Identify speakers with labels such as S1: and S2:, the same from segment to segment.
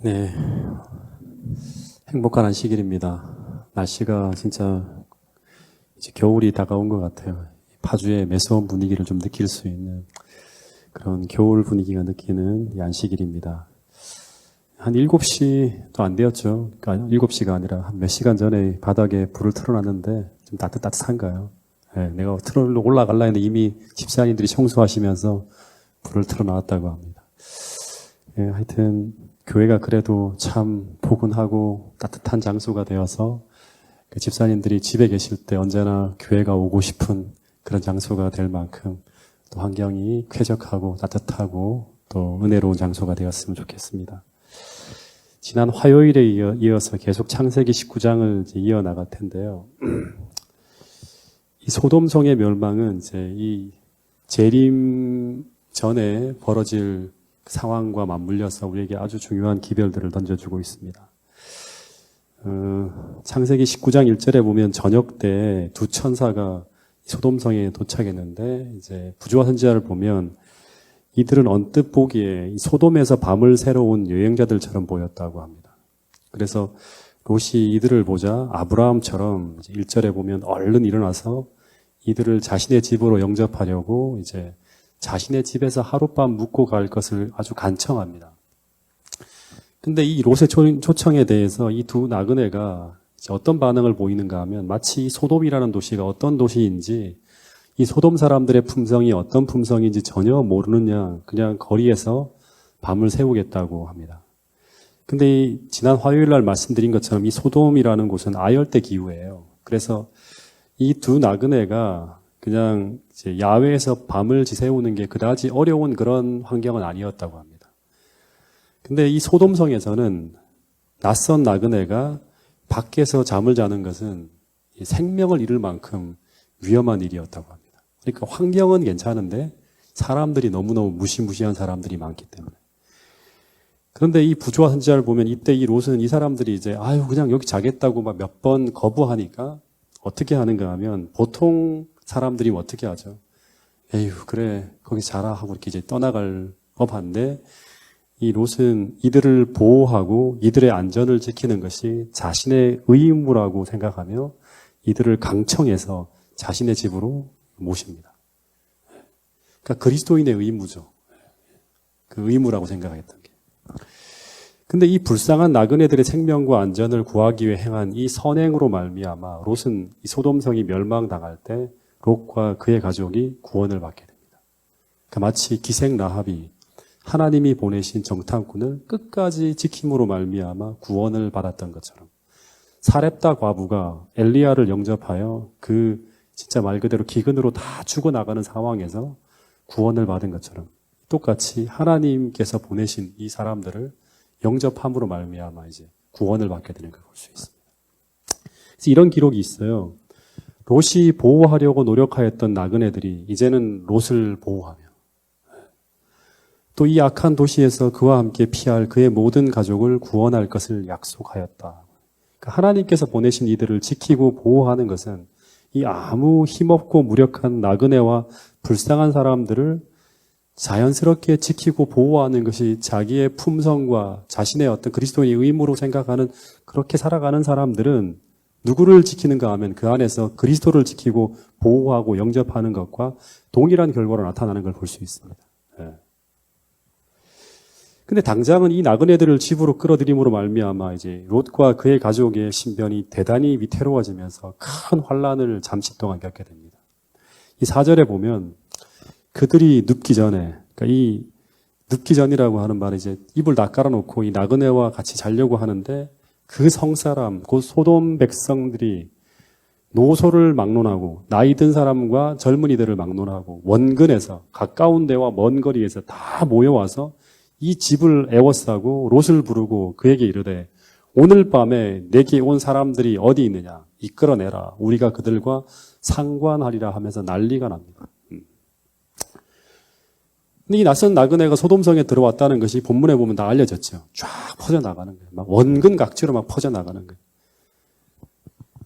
S1: 네, 행복한 안식일입니다. 날씨가 진짜 이제 겨울이 다가온 것 같아요. 파주의 매서운 분위기를 좀 느낄 수 있는 그런 겨울 분위기가 느끼는 이 안식일입니다. 한 7시도 안 되었죠. 그러니까 7시가 아니라 한 몇 시간 전에 바닥에 불을 틀어놨는데 좀 따뜻한가요? 네, 내가 틀어 올라갈라 했는데 이미 집사님들이 청소하시면서 불을 틀어놨다고 합니다. 네, 하여튼 교회가 그래도 참 포근하고 따뜻한 장소가 되어서 그 집사님들이 집에 계실 때 언제나 교회가 오고 싶은 그런 장소가 될 만큼 또 환경이 쾌적하고 따뜻하고 또 은혜로운 장소가 되었으면 좋겠습니다. 지난 화요일에 이어서 계속 창세기 19장을 이어나갈 텐데요. 이 소돔성의 멸망은 이제 이 재림 전에 벌어질 상황과 맞물려서 우리에게 아주 중요한 기별들을 던져주고 있습니다. 창세기 19장 1절에 보면 저녁 때 두 천사가 소돔성에 도착했는데 이제 부조와 선지자를 보면 이들은 언뜻 보기에 이 소돔에서 밤을 새러 온 여행자들처럼 보였다고 합니다. 그래서 롯이 이들을 보자 아브라함처럼 1절에 보면 얼른 일어나서 이들을 자신의 집으로 영접하려고 이제 자신의 집에서 하룻밤 묵고 갈 것을 아주 간청합니다. 근데 이 롯의 초청에 대해서 이 두 나그네가 어떤 반응을 보이는가 하면 마치 소돔이라는 도시가 어떤 도시인지 이 소돔 사람들의 품성이 어떤 품성인지 전혀 모르는 양 그냥 거리에서 밤을 새우겠다고 합니다. 근데 지난 화요일 날 말씀드린 것처럼 이 소돔이라는 곳은 아열대 기후예요. 그래서 이 두 나그네가 그냥 이제 야외에서 밤을 지새우는 게 그다지 어려운 그런 환경은 아니었다고 합니다. 근데 이 소돔성에서는 낯선 나그네가 밖에서 잠을 자는 것은 생명을 잃을 만큼 위험한 일이었다고 합니다. 그러니까 환경은 괜찮은데 사람들이 너무너무 무시무시한 사람들이 많기 때문에. 그런데 이 부조와 선지자를 보면 이때 이 롯은 이 사람들이 이제 그냥 여기 자겠다고 막 몇 번 거부하니까 어떻게 하는가 하면 보통 사람들이 어떻게 하죠? 에휴, 그래, 거기 자라 하고 이렇게 이제 떠나갈 법한데, 이 롯은 이들을 보호하고 이들의 안전을 지키는 것이 자신의 의무라고 생각하며 이들을 강청해서 자신의 집으로 모십니다. 그러니까 그리스도인의 의무죠. 그 의무라고 생각했던 게. 근데 이 불쌍한 나그네들의 생명과 안전을 구하기 위해 행한 이 선행으로 말미암아 롯은 이 소돔성이 멸망당할 때 롯과 그의 가족이 구원을 받게 됩니다. 그러니까 마치 기생 라합이 하나님이 보내신 정탐꾼을 끝까지 지킴으로 말미암아 구원을 받았던 것처럼 사렙다 과부가 엘리야를 영접하여 그 진짜 말 그대로 기근으로 다 죽어나가는 상황에서 구원을 받은 것처럼 똑같이 하나님께서 보내신 이 사람들을 영접함으로 말미암아 이제 구원을 받게 되는 걸 볼 수 있습니다. 그래서 이런 기록이 있어요. 롯이 보호하려고 노력하였던 나그네들이 이제는 롯을 보호하며 또 이 악한 도시에서 그와 함께 피할 그의 모든 가족을 구원할 것을 약속하였다. 그러니까 하나님께서 보내신 이들을 지키고 보호하는 것은 이 아무 힘없고 무력한 나그네와 불쌍한 사람들을 자연스럽게 지키고 보호하는 것이 자기의 품성과 자신의 어떤 그리스도인의 의무로 생각하는 그렇게 살아가는 사람들은 누구를 지키는가 하면 그 안에서 그리스도를 지키고 보호하고 영접하는 것과 동일한 결과로 나타나는 걸 볼 수 있습니다. 근데 당장은 이 나그네들을 집으로 끌어들임으로 말미암아 이제 롯과 그의 가족의 신변이 대단히 위태로워지면서 큰 환란을 잠시 동안 겪게 됩니다. 이 4절에 보면 그들이 눕기 전에, 그러니까 이 눕기 전이라고 하는 말은 이제 이불 다 깔아놓고 이 나그네와 같이 자려고 하는데 그 성사람, 곧 소돔 백성들이 노소를 막론하고 나이 든 사람과 젊은이들을 막론하고 원근에서 가까운 데와 먼 거리에서 다 모여와서 이 집을 에워싸고 롯을 부르고 그에게 이르되 오늘 밤에 내게 온 사람들이 어디 있느냐 이끌어내라 우리가 그들과 상관하리라 하면서 난리가 납니다. 근데 이 낯선 나그네가 소돔성에 들어왔다는 것이 본문에 보면 다 알려졌죠. 쫙 퍼져나가는 거예요. 막 원근각지로 막 퍼져나가는 거예요.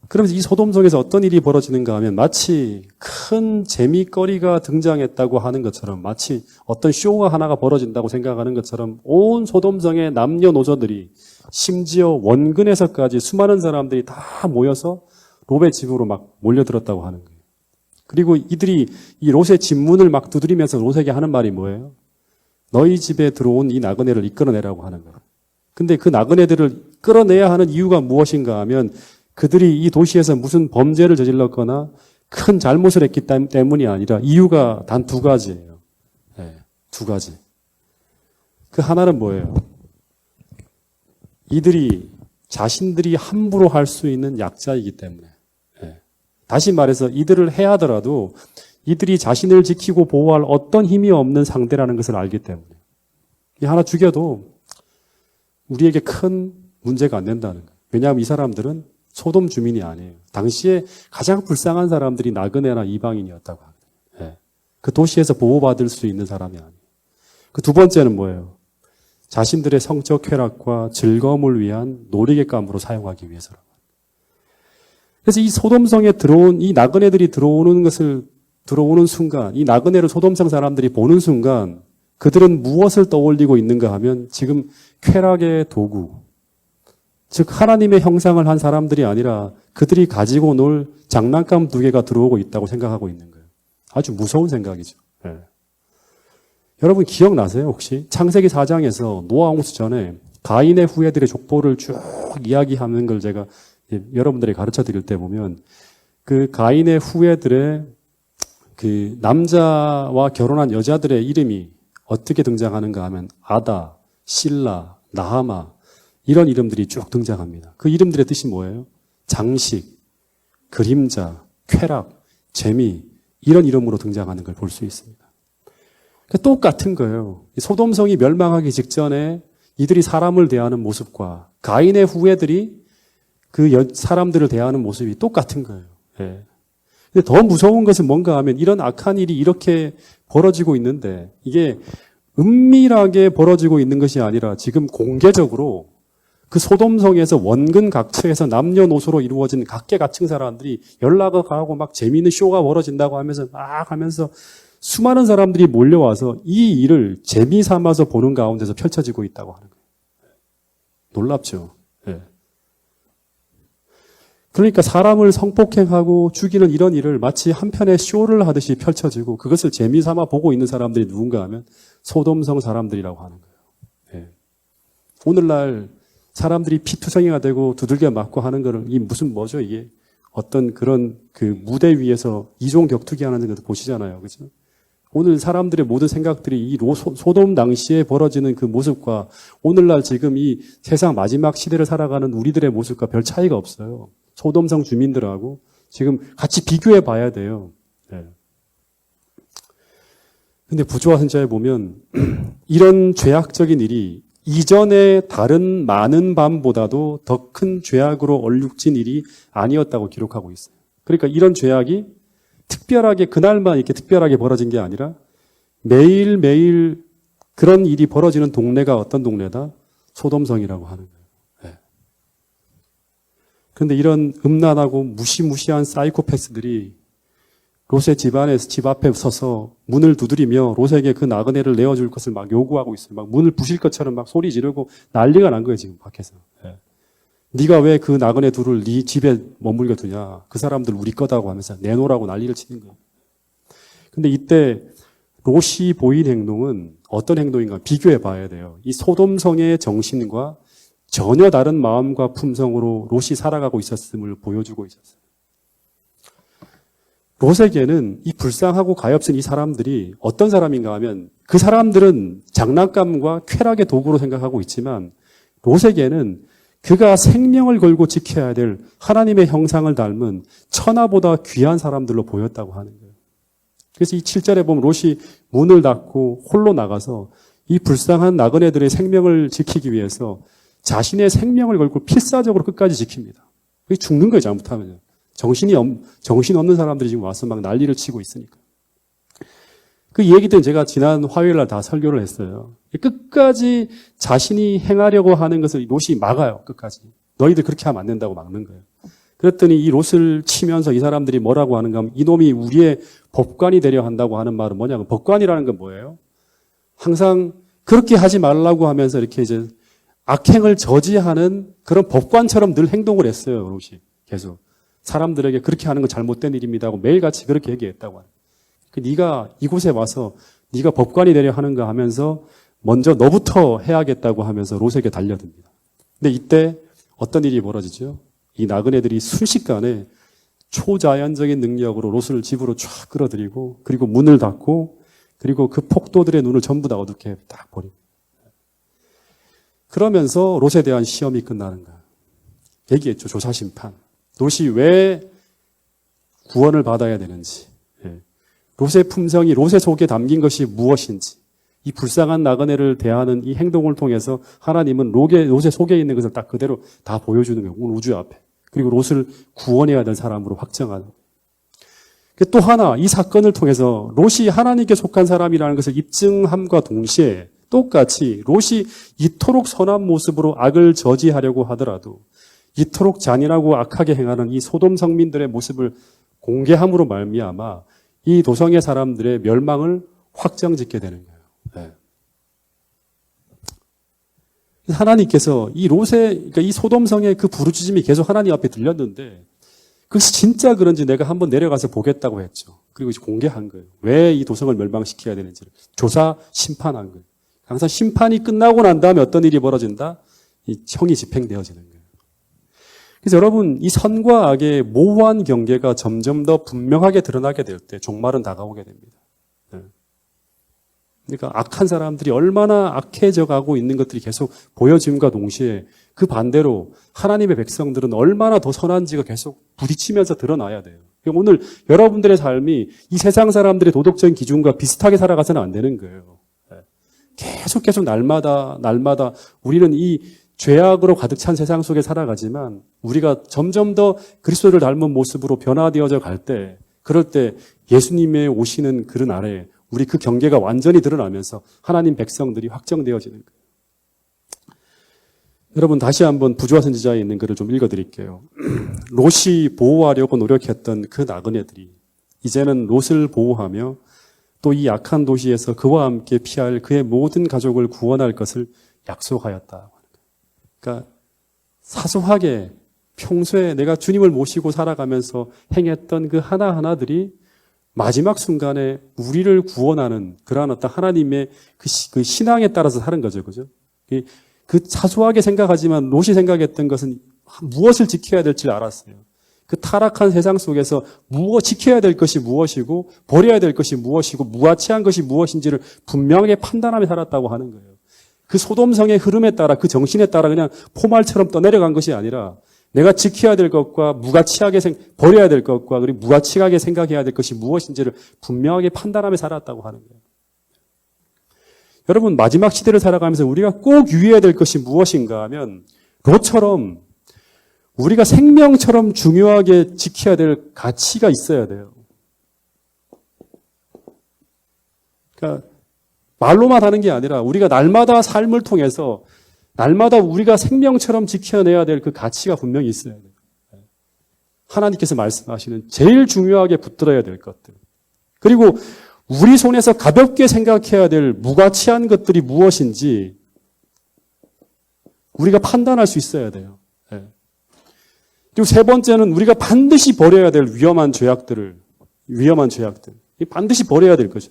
S1: 그러면서 이 소돔성에서 어떤 일이 벌어지는가 하면 마치 큰 재미거리가 등장했다고 하는 것처럼, 마치 어떤 쇼가 하나가 벌어진다고 생각하는 것처럼 온 소돔성의 남녀노소들이, 심지어 원근에서까지 수많은 사람들이 다 모여서 롯의 집으로 막 몰려들었다고 하는 거예요. 그리고 이들이 이 롯의 집 문을 막 두드리면서 롯에게 하는 말이 뭐예요? 너희 집에 들어온 이 나그네를 이끌어내라고 하는 거예요. 근데 그 나그네들을 끌어내야 하는 이유가 무엇인가 하면 그들이 이 도시에서 무슨 범죄를 저질렀거나 큰 잘못을 했기 때문이 아니라 이유가 단 두 가지예요. 네, 두 가지. 그 하나는 뭐예요? 이들이 자신들이 함부로 할 수 있는 약자이기 때문에. 네. 다시 말해서 이들을 해하더라도 이들이 자신을 지키고 보호할 어떤 힘이 없는 상대라는 것을 알기 때문에. 이 하나 죽여도 우리에게 큰 문제가 안 된다는 거예요. 왜냐하면 이 사람들은 소돔 주민이 아니에요. 당시에 가장 불쌍한 사람들이 나그네나 이방인이었다고 합니다. 네. 그 도시에서 보호받을 수 있는 사람이 아니에요. 그 두 번째는 뭐예요? 자신들의 성적 쾌락과 즐거움을 위한 놀이객감으로 사용하기 위해서라고. 그래서 이 소돔성에 들어온 이 나그네들이 들어오는 순간, 이 나그네를 소돔성 사람들이 보는 순간 그들은 무엇을 떠올리고 있는가 하면 지금 쾌락의 도구, 즉 하나님의 형상을 한 사람들이 아니라 그들이 가지고 놀 장난감 두 개가 들어오고 있다고 생각하고 있는 거예요. 아주 무서운 생각이죠. 네. 여러분 기억나세요 혹시? 창세기 4장에서 노아 홍수 전에 가인의 후예들의 족보를 쭉 이야기하는 걸 제가 여러분들에게 가르쳐 드릴 때 보면 그 가인의 후예들의 그 남자와 결혼한 여자들의 이름이 어떻게 등장하는가 하면 아다, 실라, 나하마 이런 이름들이 쭉 등장합니다. 그 이름들의 뜻이 뭐예요? 장식, 그림자, 쾌락, 재미 이런 이름으로 등장하는 걸 볼 수 있습니다. 똑같은 거예요. 소돔성이 멸망하기 직전에 이들이 사람을 대하는 모습과 가인의 후예들이 그 사람들을 대하는 모습이 똑같은 거예요. 예. 근데 더 무서운 것은 뭔가 하면 이런 악한 일이 이렇게 벌어지고 있는데 이게 은밀하게 벌어지고 있는 것이 아니라 지금 공개적으로 그 소돔성에서 원근 각처에서 남녀노소로 이루어진 각계각층 사람들이 연락을 가고 막 재미있는 쇼가 벌어진다고 하면서 막 하면서 수많은 사람들이 몰려와서 이 일을 재미 삼아서 보는 가운데서 펼쳐지고 있다고 하는 거예요. 놀랍죠? 네. 그러니까 사람을 성폭행하고 죽이는 이런 일을 마치 한편의 쇼를 하듯이 펼쳐지고 그것을 재미 삼아 보고 있는 사람들이 누군가 하면 소돔성 사람들이라고 하는 거예요. 네. 오늘날 사람들이 피투성이가 되고 두들겨 맞고 하는 거를 이 무슨 뭐죠 이게 어떤 그런 그 무대 위에서 이종 격투기 하는 것도 보시잖아요. 그죠? 오늘 사람들의 모든 생각들이 이 소돔 당시에 벌어지는 그 모습과 오늘날 지금 이 세상 마지막 시대를 살아가는 우리들의 모습과 별 차이가 없어요. 소돔성 주민들하고 지금 같이 비교해 봐야 돼요. 네. 근데 부조화 선지자에 보면 이런 죄악적인 일이 이전의 다른 많은 밤보다도 더 큰 죄악으로 얼룩진 일이 아니었다고 기록하고 있어요. 그러니까 이런 죄악이 특별하게 그날만 이렇게 특별하게 벌어진 게 아니라 매일매일 그런 일이 벌어지는 동네가 어떤 동네다? 소돔성이라고 하는 거예요. 네. 그런데 이런 음란하고 무시무시한 사이코패스들이 롯의 집 앞에 서서 문을 두드리며 롯에게 그 나그네를 내어줄 것을 막 요구하고 있어요. 막 문을 부실 것처럼 막 소리 지르고 난리가 난 거예요, 지금 밖에서. 네. 네가 왜 그 나그네 둘을 네 집에 머물게 두냐. 그 사람들 우리 거다고 하면서 내놓으라고 난리를 치는 거예요. 근데 이때 롯이 보인 행동은 어떤 행동인가 비교해 봐야 돼요. 이 소돔성의 정신과 전혀 다른 마음과 품성으로 롯이 살아가고 있었음을 보여주고 있었어요. 롯에게는 이 불쌍하고 가엾은 이 사람들이 어떤 사람인가 하면 그 사람들은 장난감과 쾌락의 도구로 생각하고 있지만 롯에게는 그가 생명을 걸고 지켜야 될 하나님의 형상을 닮은 천하보다 귀한 사람들로 보였다고 하는 거예요. 그래서 이 7절에 보면 롯이 문을 닫고 홀로 나가서 이 불쌍한 나그네들의 생명을 지키기 위해서 자신의 생명을 걸고 필사적으로 끝까지 지킵니다. 그게 죽는 거예요, 잘못하면. 정신 없는 사람들이 지금 와서 막 난리를 치고 있으니까. 그 얘기들은 제가 지난 화요일 날 다 설교를 했어요. 끝까지 자신이 행하려고 하는 것을 롯이 막아요, 끝까지. 너희들 그렇게 하면 안 된다고 막는 거예요. 그랬더니 이 롯을 치면서 이 사람들이 뭐라고 하는가 하면 이놈이 우리의 법관이 되려 한다고 하는 말은 뭐냐면 법관이라는 건 뭐예요? 항상 그렇게 하지 말라고 하면서 이렇게 이제 악행을 저지하는 그런 법관처럼 늘 행동을 했어요. 롯이 계속. 사람들에게 그렇게 하는 건 잘못된 일입니다 하고 매일같이 그렇게 얘기했다고 하는. 네가 이곳에 와서 네가 법관이 되려 하는가 하면서 먼저 너부터 해야겠다고 하면서 롯에게 달려듭니다. 근데 이때 어떤 일이 벌어지죠? 이 나그네들이 순식간에 초자연적인 능력으로 롯을 집으로 쫙 끌어들이고 그리고 문을 닫고 그리고 그 폭도들의 눈을 전부 다 어둡게 딱 버립니다. 그러면서 롯에 대한 시험이 끝나는 거예요. 얘기했죠. 조사심판. 롯이 왜 구원을 받아야 되는지, 롯의 품성이 롯의 속에 담긴 것이 무엇인지, 이 불쌍한 나그네를 대하는 이 행동을 통해서 하나님은 롯의 속에 있는 것을 딱 그대로 다 보여주는 거예요. 온 우주 앞에. 그리고 롯을 구원해야 될 사람으로 확정하는 거예요. 또 하나, 이 사건을 통해서 롯이 하나님께 속한 사람이라는 것을 입증함과 동시에 똑같이 롯이 이토록 선한 모습으로 악을 저지하려고 하더라도 이토록 잔인하고 악하게 행하는 이 소돔 성민들의 모습을 공개함으로 말미암아 이 도성의 사람들의 멸망을 확정짓게 되는 거예요. 네. 하나님께서 이 롯의, 그러니까 이 소돔성의 그 부르짖음이 계속 하나님 앞에 들렸는데 그것이 진짜 그런지 내가 한번 내려가서 보겠다고 했죠. 그리고 이제 공개한 거예요. 왜 이 도성을 멸망시켜야 되는지를 조사, 심판한 거예요. 항상 심판이 끝나고 난 다음에 어떤 일이 벌어진다? 이 형이 집행되어지는 거예요. 그래서 여러분, 이 선과 악의 모호한 경계가 점점 더 분명하게 드러나게 될 때 종말은 다가오게 됩니다. 그러니까 악한 사람들이 얼마나 악해져 가고 있는 것들이 계속 보여짐과 동시에 그 반대로 하나님의 백성들은 얼마나 더 선한지가 계속 부딪히면서 드러나야 돼요. 오늘 여러분들의 삶이 이 세상 사람들의 도덕적인 기준과 비슷하게 살아가서는 안 되는 거예요. 계속 날마다 우리는 이 죄악으로 가득 찬 세상 속에 살아가지만 우리가 점점 더 그리스도를 닮은 모습으로 변화되어져 갈 때, 그럴 때 예수님의 오시는 그런 아래 우리 그 경계가 완전히 드러나면서 하나님 백성들이 확정되어지는 거예요. 여러분 다시 한번 부조화 선지자에 있는 글을 좀 읽어드릴게요. 롯이 보호하려고 노력했던 그 나그네들이 이제는 롯을 보호하며 또 이 악한 도시에서 그와 함께 피할 그의 모든 가족을 구원할 것을 약속하였다. 그러니까 사소하게 평소에 내가 주님을 모시고 살아가면서 행했던 그 하나하나들이 마지막 순간에 우리를 구원하는 그러한 어떤 하나님의 그 신앙에 따라서 사는 거죠. 그죠? 그 사소하게 생각하지만 롯이 생각했던 것은 무엇을 지켜야 될지 알았어요. 그 타락한 세상 속에서 지켜야 될 것이 무엇이고 버려야 될 것이 무엇이고 무가치한 것이 무엇인지를 분명하게 판단하며 살았다고 하는 거예요. 그 소돔성의 흐름에 따라 그 정신에 따라 그냥 포말처럼 떠내려간 것이 아니라 내가 지켜야 될 것과 무가치하게 버려야 될 것과 그리고 무가치하게 생각해야 될 것이 무엇인지를 분명하게 판단하며 살았다고 하는 거예요. 여러분 마지막 시대를 살아가면서 우리가 꼭 유의해야 될 것이 무엇인가 하면 롯처럼 우리가 생명처럼 중요하게 지켜야 될 가치가 있어야 돼요. 그러니까 말로만 하는 게 아니라 우리가 날마다 삶을 통해서 날마다 우리가 생명처럼 지켜내야 될 그 가치가 분명히 있어야 돼요. 하나님께서 말씀하시는 제일 중요하게 붙들어야 될 것들. 그리고 우리 손에서 가볍게 생각해야 될 무가치한 것들이 무엇인지 우리가 판단할 수 있어야 돼요. 그리고 세 번째는 우리가 반드시 버려야 될 위험한 죄악들. 반드시 버려야 될 거죠.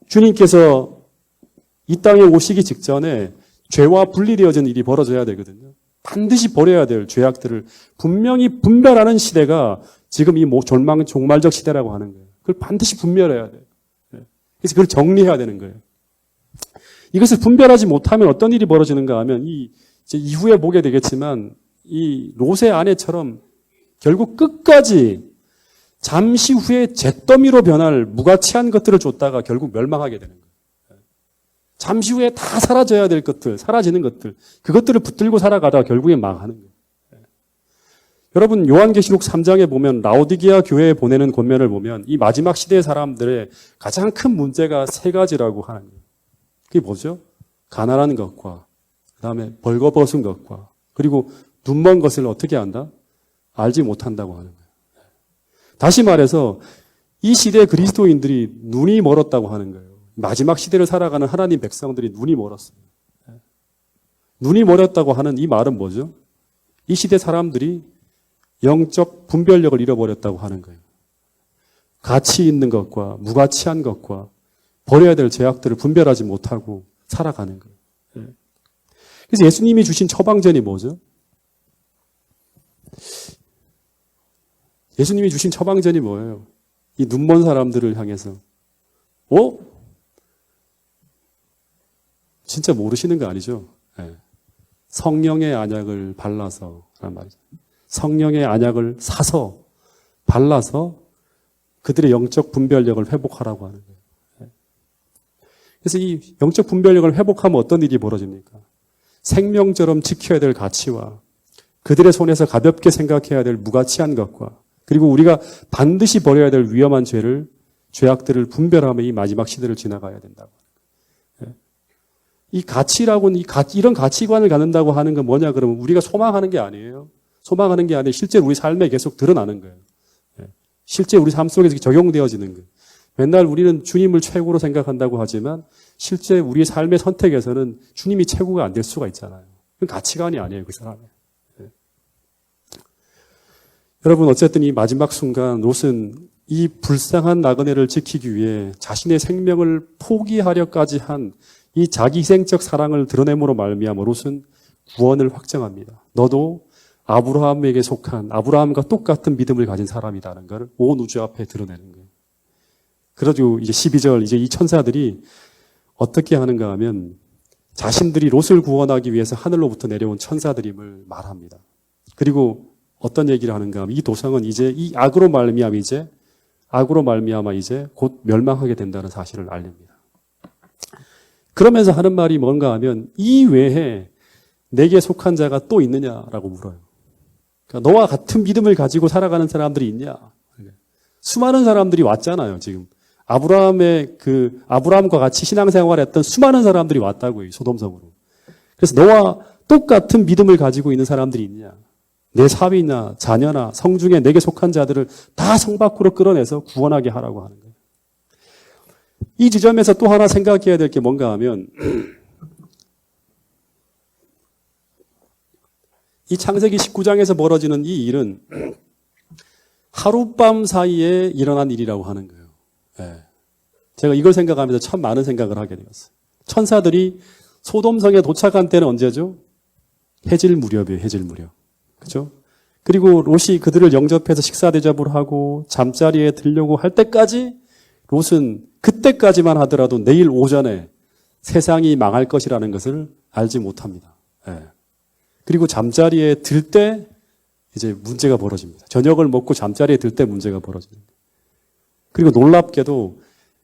S1: 주님께서 이 땅에 오시기 직전에 죄와 분리되어진 일이 벌어져야 되거든요. 반드시 버려야 될 죄악들을 분명히 분별하는 시대가 지금 이 종말적 시대라고 하는 거예요. 그걸 반드시 분별해야 돼요. 그래서 그걸 정리해야 되는 거예요. 이것을 분별하지 못하면 어떤 일이 벌어지는가 하면 이제 이후에 보게 되겠지만 이 롯의 아내처럼 결국 끝까지 잠시 후에 잿더미로 변할 무가치한 것들을 줬다가 결국 멸망하게 되는 거예요. 잠시 후에 다 사라져야 될 것들, 사라지는 것들, 그것들을 붙들고 살아가다가 결국에 망하는 거예요. 여러분 요한계시록 3장에 보면 라오디게아 교회에 보내는 권면을 보면 이 마지막 시대의 사람들의 가장 큰 문제가 세 가지라고 하는 거예요. 그게 뭐죠? 가난한 것과 그다음에 벌거벗은 것과 그리고 눈먼 것을 어떻게 한다? 알지 못한다고 하는 거예요. 다시 말해서 이 시대 그리스도인들이 눈이 멀었다고 하는 거예요. 마지막 시대를 살아가는 하나님 백성들이 눈이 멀었어요. 눈이 멀었다고 하는 이 말은 뭐죠? 이 시대 사람들이 영적 분별력을 잃어버렸다고 하는 거예요. 가치 있는 것과 무가치한 것과 버려야 될 죄악들을 분별하지 못하고 살아가는 거예요. 그래서 예수님이 주신 처방전이 뭐죠? 예수님이 주신 처방전이 뭐예요? 이 눈먼 사람들을 향해서 진짜 모르시는 거 아니죠? 성령의 안약을 발라서 라는 말이죠. 성령의 안약을 사서 발라서 그들의 영적 분별력을 회복하라고 하는 거예요. 그래서 이 영적 분별력을 회복하면 어떤 일이 벌어집니까? 생명처럼 지켜야 될 가치와 그들의 손에서 가볍게 생각해야 될 무가치한 것과 그리고 우리가 반드시 버려야 될 위험한 죄악들을 분별하며 이 마지막 시대를 지나가야 된다고. 이 가치라고는 이런 가치관을 갖는다고 하는 건 뭐냐 그러면 우리가 소망하는 게 아니에요. 소망하는 게 아니라 실제 우리 삶에 계속 드러나는 거예요. 실제 우리 삶 속에서 적용되어지는 거예요. 맨날 우리는 주님을 최고로 생각한다고 하지만 실제 우리의 삶의 선택에서는 주님이 최고가 안 될 수가 있잖아요. 그건 가치관이 아니에요, 그 사람의. 여러분 어쨌든 이 마지막 순간 롯은 이 불쌍한 나그네를 지키기 위해 자신의 생명을 포기하려까지 한 이 자기 희생적 사랑을 드러냄으로 말미암아 롯은 구원을 확정합니다. 너도 아브라함에게 속한 아브라함과 똑같은 믿음을 가진 사람이라는 걸 온 우주 앞에 드러내는 거예요. 그래가지고 이제 12절 이제 이 천사들이 어떻게 하는가 하면 자신들이 롯을 구원하기 위해서 하늘로부터 내려온 천사들임을 말합니다. 그리고 어떤 얘기를 하는가 하면 이 도성은 이제 이 악으로 말미암아 이제 곧 멸망하게 된다는 사실을 알립니다. 그러면서 하는 말이 뭔가 하면 이 외에 내게 속한 자가 또 있느냐라고 물어요. 그러니까 너와 같은 믿음을 가지고 살아가는 사람들이 있냐? 수많은 사람들이 왔잖아요, 지금. 아브라함과 같이 신앙생활을 했던 수많은 사람들이 왔다고요, 소돔성으로. 그래서 너와 똑같은 믿음을 가지고 있는 사람들이 있냐? 내 사위나 자녀나 성중에 내게 속한 자들을 다 성 밖으로 끌어내서 구원하게 하라고 하는 거예요. 이 지점에서 또 하나 생각해야 될 게 뭔가 하면 이 창세기 19장에서 벌어지는 이 일은 하룻밤 사이에 일어난 일이라고 하는 거예요. 제가 이걸 생각하면서 참 많은 생각을 하게 되었어요. 천사들이 소돔성에 도착한 때는 언제죠? 해질 무렵이에요. 해질 무렵. 그렇죠? 그리고 롯이 그들을 영접해서 식사 대접을 하고 잠자리에 들려고 할 때까지 롯은 그때까지만 하더라도 내일 오전에 세상이 망할 것이라는 것을 알지 못합니다. 그리고 잠자리에 들 때 이제 문제가 벌어집니다. 저녁을 먹고 잠자리에 들 때 문제가 벌어집니다. 그리고 놀랍게도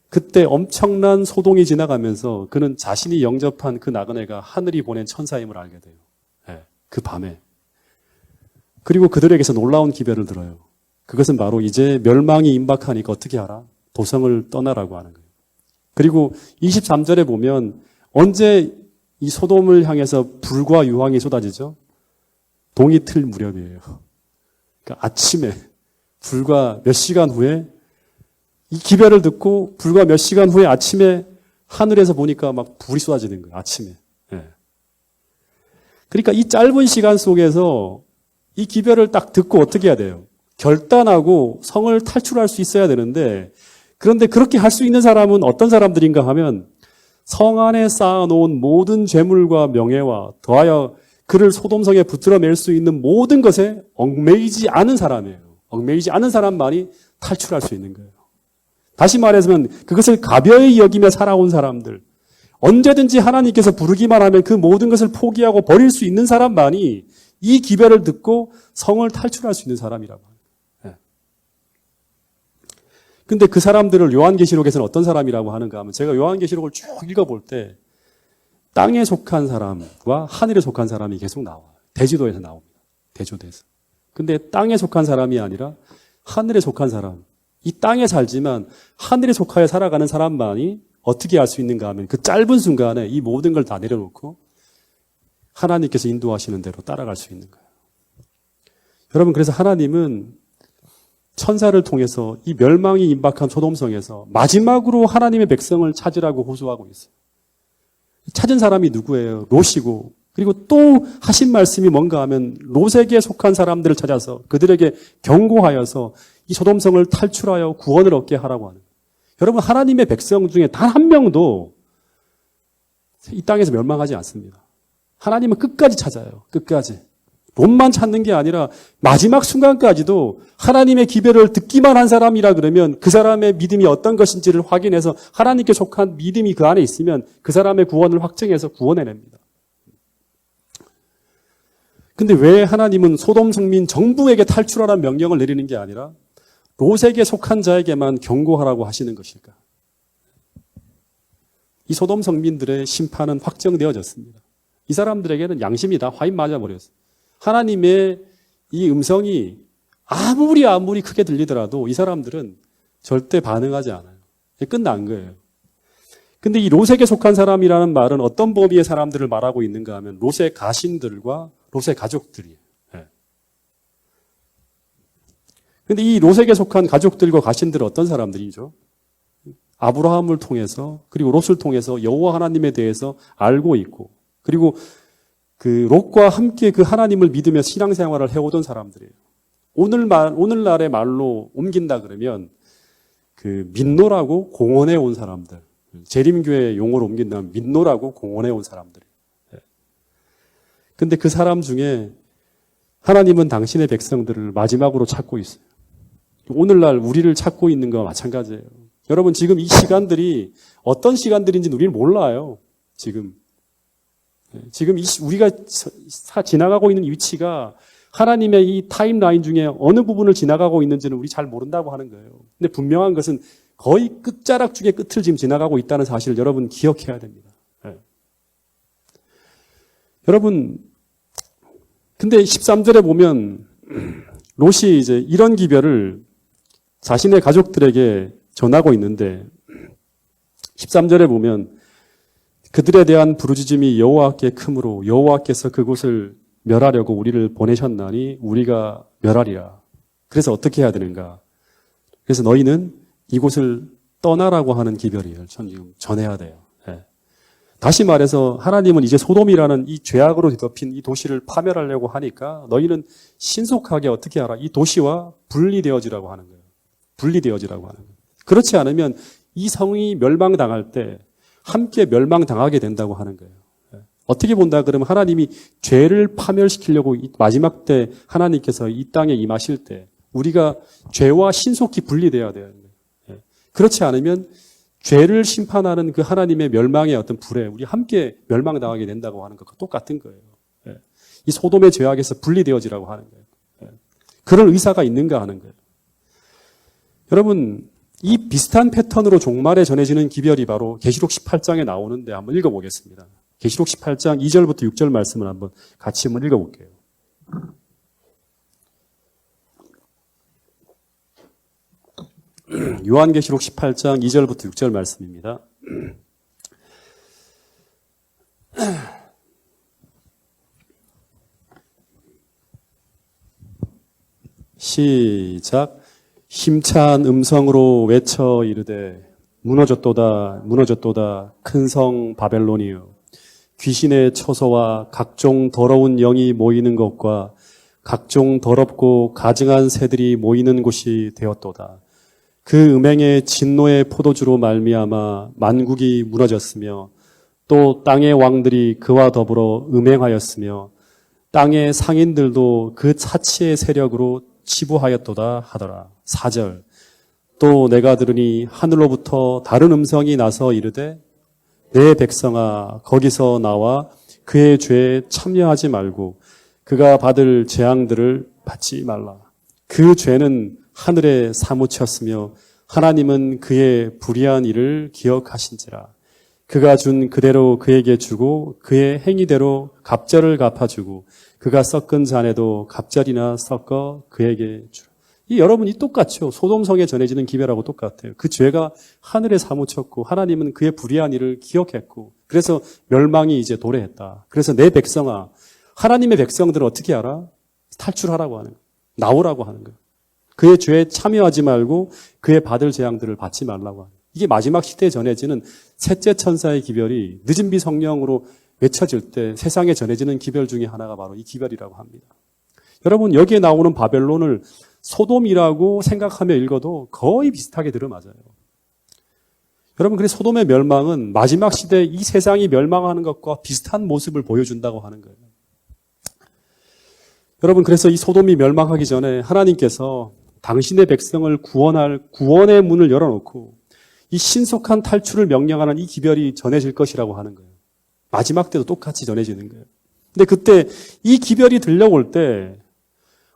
S1: 그때 엄청난 소동이 지나가면서 그는 자신이 영접한 그 나그네가 하늘이 보낸 천사임을 알게 돼요. 그 밤에. 그리고 그들에게서 놀라운 기별을 들어요. 그것은 바로 이제 멸망이 임박하니까 어떻게 하라? 도성을 떠나라고 하는 거예요. 그리고 23절에 보면 언제 이 소돔을 향해서 불과 유황이 쏟아지죠? 동이 틀 무렵이에요. 그러니까 아침에 불과 몇 시간 후에 이 기별을 듣고 불과 몇 시간 후에 아침에 하늘에서 보니까 막 불이 쏟아지는 거예요. 아침에. 그러니까 이 짧은 시간 속에서 이 기별을 딱 듣고 어떻게 해야 돼요? 결단하고 성을 탈출할 수 있어야 되는데 그런데 그렇게 할 수 있는 사람은 어떤 사람들인가 하면 성 안에 쌓아놓은 모든 재물과 명예와 더하여 그를 소돔성에 붙들어낼 수 있는 모든 것에 얽매이지 않은 사람이에요. 얽매이지 않은 사람만이 탈출할 수 있는 거예요. 다시 말해서는 그것을 가벼이 여기며 살아온 사람들, 언제든지 하나님께서 부르기만 하면 그 모든 것을 포기하고 버릴 수 있는 사람만이 이 기별을 듣고 성을 탈출할 수 있는 사람이라고 합니다. 근데 그 사람들을 요한계시록에서는 어떤 사람이라고 하는가 하면 제가 요한계시록을 쭉 읽어볼 때 땅에 속한 사람과 하늘에 속한 사람이 계속 나와요. 대지도에서 나옵니다. 대조도에서. 근데 땅에 속한 사람이 아니라 하늘에 속한 사람. 이 땅에 살지만 하늘에 속하여 살아가는 사람만이 어떻게 할 수 있는가 하면 그 짧은 순간에 이 모든 걸 다 내려놓고 하나님께서 인도하시는 대로 따라갈 수 있는 거예요. 여러분, 그래서 하나님은 천사를 통해서 이 멸망이 임박한 소돔성에서 마지막으로 하나님의 백성을 찾으라고 호소하고 있어요. 찾은 사람이 누구예요? 롯이고, 그리고 또 하신 말씀이 뭔가 하면 롯에게 속한 사람들을 찾아서 그들에게 경고하여서 이 소돔성을 탈출하여 구원을 얻게 하라고 하는 거예요. 여러분, 하나님의 백성 중에 단 한 명도 이 땅에서 멸망하지 않습니다. 하나님은 끝까지 찾아요. 끝까지. 롯만 찾는 게 아니라 마지막 순간까지도 하나님의 기별을 듣기만 한 사람이라 그러면 그 사람의 믿음이 어떤 것인지를 확인해서 하나님께 속한 믿음이 그 안에 있으면 그 사람의 구원을 확증해서 구원해냅니다. 근데 왜 하나님은 소돔 성민 전부에게 탈출하라는 명령을 내리는 게 아니라 롯에게 속한 자에게만 경고하라고 하시는 것일까? 이 소돔 성민들의 심판은 확정되어졌습니다. 이 사람들에게는 양심이 다 화인 맞아버렸어요. 하나님의 이 음성이 아무리 크게 들리더라도 이 사람들은 절대 반응하지 않아요. 끝난 거예요. 근데 이 롯에게 속한 사람이라는 말은 어떤 범위의 사람들을 말하고 있는가 하면 롯의 가신들과 롯의 가족들이에요. 근데 이 롯에게 속한 가족들과 가신들은 어떤 사람들이죠? 아브라함을 통해서 그리고 롯을 통해서 여호와 하나님에 대해서 알고 있고 그리고 그 롯과 함께 그 하나님을 믿으며 신앙생활을 해오던 사람들이에요. 오늘날의 말로 옮긴다 그러면 그 민노라고 공원에 온 사람들, 재림교회 용어로 옮긴다면 민노라고 공원에 온 사람들이에요. 근데 그 사람 중에 하나님은 당신의 백성들을 마지막으로 찾고 있어요. 오늘날 우리를 찾고 있는 거와 마찬가지예요. 여러분, 지금 이 시간들이 어떤 시간들인지는 우리는 몰라요. 지금 우리가 지나가고 있는 위치가 하나님의 이 타임라인 중에 어느 부분을 지나가고 있는지는 우리 잘 모른다고 하는 거예요. 근데 분명한 것은 거의 끝자락 중에 끝을 지금 지나가고 있다는 사실을 여러분 기억해야 됩니다. 네. 여러분, 근데 13절에 보면 롯이 이제 이런 기별을 자신의 가족들에게 전하고 있는데 13절에 보면 그들에 대한 부르짖음이 여호와께 크므로 여호와께서 그곳을 멸하려고 우리를 보내셨나니 우리가 멸하리라. 그래서 어떻게 해야 되는가? 그래서 너희는 이곳을 떠나라고 하는 기별이에요. 전 지금 전해야 돼요. 네. 다시 말해서 하나님은 이제 소돔이라는 이 죄악으로 뒤덮인 이 도시를 파멸하려고 하니까 너희는 신속하게 어떻게 하라? 이 도시와 분리되어지라고 하는 거예요. 분리되어지라고 하는 거예요. 그렇지 않으면 이 성이 멸망당할 때 함께 멸망당하게 된다고 하는 거예요. 어떻게 본다 그러면 하나님이 죄를 파멸시키려고 마지막 때 하나님께서 이 땅에 임하실 때 우리가 죄와 신속히 분리되어야 돼요. 그렇지 않으면 죄를 심판하는 그 하나님의 멸망의 어떤 불에 우리 함께 멸망당하게 된다고 하는 것과 똑같은 거예요. 이 소돔의 죄악에서 분리되어지라고 하는 거예요. 그런 의사가 있는가 하는 거예요. 여러분, 이 비슷한 패턴으로 종말에 전해지는 기별이 바로 계시록 18장에 나오는데 한번 읽어보겠습니다. 계시록 18장 2절부터 6절 말씀을 한번 같이 한번 읽어볼게요. 요한계시록 18장 2절부터 6절 말씀입니다. 시작. 힘찬 음성으로 외쳐 이르되 무너졌도다 무너졌도다 큰 성 바벨론이여 귀신의 처소와 각종 더러운 영이 모이는 것과 각종 더럽고 가증한 새들이 모이는 곳이 되었도다. 그 음행의 진노의 포도주로 말미암아 만국이 무너졌으며 또 땅의 왕들이 그와 더불어 음행하였으며 땅의 상인들도 그 차치의 세력으로 치부하였도다 하더라. 4절. 또 내가 들으니 하늘로부터 다른 음성이 나서 이르되 내 백성아 거기서 나와 그의 죄에 참여하지 말고 그가 받을 재앙들을 받지 말라. 그 죄는 하늘에 사무쳤으며 하나님은 그의 불의한 일을 기억하신지라. 그가 준 그대로 그에게 주고 그의 행위대로 갑절을 갚아주고 그가 섞은 잔에도 갑절이나 섞어 그에게 주라. 이 여러분 이 똑같죠. 소돔성에 전해지는 기별하고 똑같아요. 그 죄가 하늘에 사무쳤고 하나님은 그의 불의한 일을 기억했고 그래서 멸망이 이제 도래했다. 그래서 내 백성아 하나님의 백성들은 어떻게 알아? 탈출하라고 하는 거예요. 나오라고 하는 거예요. 그의 죄에 참여하지 말고 그의 받을 재앙들을 받지 말라고 하는 거예요. 이게 마지막 시대에 전해지는 셋째 천사의 기별이 늦은 비 성령으로 외쳐질 때 세상에 전해지는 기별 중에 하나가 바로 이 기별이라고 합니다. 여러분, 여기에 나오는 바벨론을 소돔이라고 생각하며 읽어도 거의 비슷하게 들어맞아요. 여러분, 그래서 소돔의 멸망은 마지막 시대에 이 세상이 멸망하는 것과 비슷한 모습을 보여준다고 하는 거예요. 여러분, 그래서 이 소돔이 멸망하기 전에 하나님께서 당신의 백성을 구원할 구원의 문을 열어놓고 이 신속한 탈출을 명령하는 이 기별이 전해질 것이라고 하는 거예요. 마지막 때도 똑같이 전해지는 거예요. 근데 그때 이 기별이 들려올 때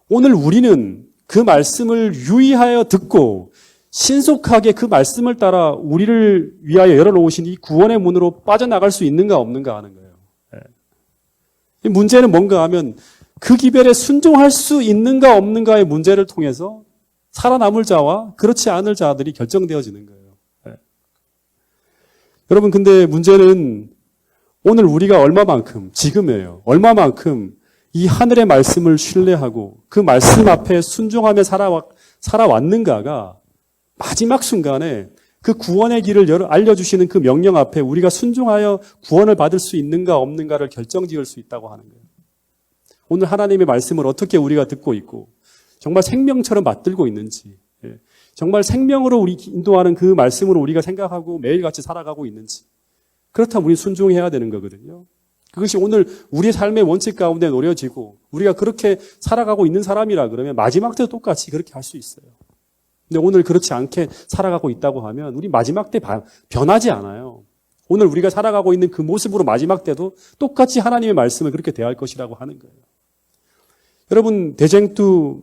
S1: 오늘 우리는 그 말씀을 유의하여 듣고 신속하게 그 말씀을 따라 우리를 위하여 열어놓으신 이 구원의 문으로 빠져나갈 수 있는가 없는가 하는 거예요. 이 문제는 뭔가 하면 그 기별에 순종할 수 있는가 없는가의 문제를 통해서 살아남을 자와 그렇지 않을 자들이 결정되어지는 거예요. 여러분, 근데 문제는 오늘 우리가 얼마만큼, 지금이에요. 얼마만큼 이 하늘의 말씀을 신뢰하고 그 말씀 앞에 순종하며 살아왔는가가 마지막 순간에 그 구원의 길을 알려주시는 그 명령 앞에 우리가 순종하여 구원을 받을 수 있는가 없는가를 결정지을 수 있다고 하는 거예요. 오늘 하나님의 말씀을 어떻게 우리가 듣고 있고 정말 생명처럼 받들고 있는지, 정말 생명으로 우리 인도하는 그 말씀으로 우리가 생각하고 매일같이 살아가고 있는지, 그렇다면 우리 순종해야 되는 거거든요. 그것이 오늘 우리의 삶의 원칙 가운데 노려지고 우리가 그렇게 살아가고 있는 사람이라 그러면 마지막 때도 똑같이 그렇게 할 수 있어요. 근데 오늘 그렇지 않게 살아가고 있다고 하면 우리 마지막 때 변하지 않아요. 오늘 우리가 살아가고 있는 그 모습으로 마지막 때도 똑같이 하나님의 말씀을 그렇게 대할 것이라고 하는 거예요. 여러분, 대쟁투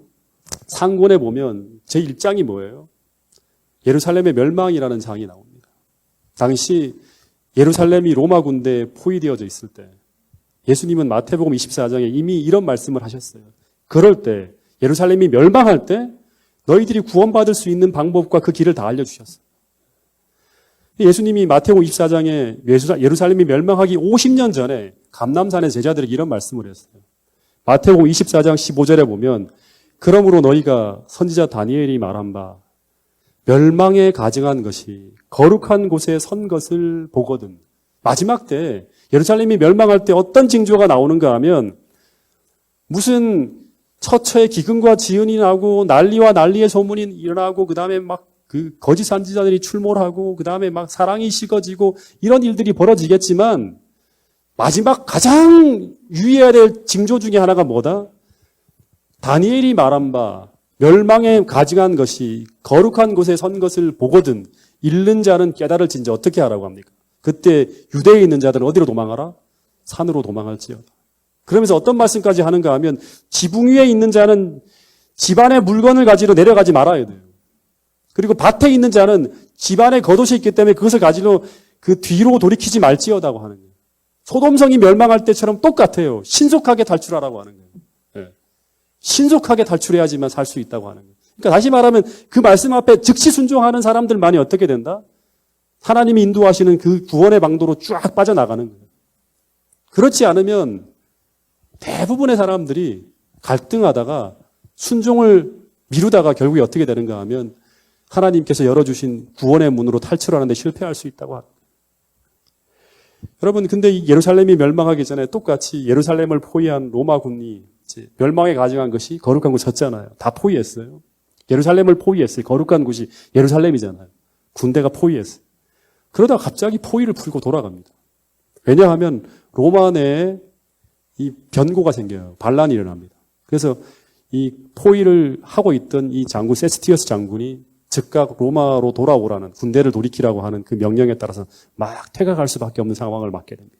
S1: 상권에 보면 제1장이 뭐예요? 예루살렘의 멸망이라는 장이 나옵니다. 당시 예루살렘이 로마 군대에 포위되어져 있을 때 예수님은 마태복음 24장에 이미 이런 말씀을 하셨어요. 그럴 때 예루살렘이 멸망할 때 너희들이 구원받을 수 있는 방법과 그 길을 다 알려주셨어요. 예수님이 마태복음 24장에 예루살렘이 멸망하기 50년 전에 감람산의 제자들에게 이런 말씀을 했어요. 마태복음 24장 15절에 보면 그러므로 너희가 선지자 다니엘이 말한 바 멸망에 가증한 것이 거룩한 곳에 선 것을 보거든. 마지막 때 예루살렘이 멸망할 때 어떤 징조가 나오는가 하면 무슨 처처에 기근과 지은이 나고 난리와 난리의 소문이 일어나고 그다음에 막 그 거짓 선지자들이 출몰하고 그다음에 막 사랑이 식어지고 이런 일들이 벌어지겠지만 마지막 가장 유의해야 될 징조 중에 하나가 뭐다? 다니엘이 말한 바 멸망에 가증한 것이 거룩한 곳에 선 것을 보거든 잃는 자는 깨달을진지 어떻게 하라고 합니까? 그때 유대에 있는 자들은 어디로 도망하라? 산으로 도망할지어다. 그러면서 어떤 말씀까지 하는가 하면 지붕 위에 있는 자는 집안의 물건을 가지러 내려가지 말아야 돼요. 그리고 밭에 있는 자는 집안에 겉옷이 있기 때문에 그것을 가지러 그 뒤로 돌이키지 말지어다고 하는 거예요. 소돔성이 멸망할 때처럼 똑같아요. 신속하게 탈출하라고 하는 거예요. 네. 신속하게 탈출해야지만 살 수 있다고 하는 거예요. 그러니까 다시 말하면 그 말씀 앞에 즉시 순종하는 사람들만이 어떻게 된다? 하나님이 인도하시는 그 구원의 방도로 쫙 빠져나가는 거예요. 그렇지 않으면 대부분의 사람들이 갈등하다가 순종을 미루다가 결국에 어떻게 되는가 하면 하나님께서 열어주신 구원의 문으로 탈출하는 데 실패할 수 있다고 합니다. 여러분, 근데 이 예루살렘이 멸망하기 전에 똑같이 예루살렘을 포위한 로마군이 멸망에 가증한 것이 거룩한 곳이었잖아요. 다 포위했어요. 예루살렘을 포위했어요. 거룩한 곳이 예루살렘이잖아요. 군대가 포위했어요. 그러다가 갑자기 포위를 풀고 돌아갑니다. 왜냐하면 로마 내에 이 변고가 생겨요. 반란이 일어납니다. 그래서 이 포위를 하고 있던 이 장군 세스티어스 장군이 즉각 로마로 돌아오라는 군대를 돌이키라고 하는 그 명령에 따라서 막 퇴각할 수밖에 없는 상황을 맞게 됩니다.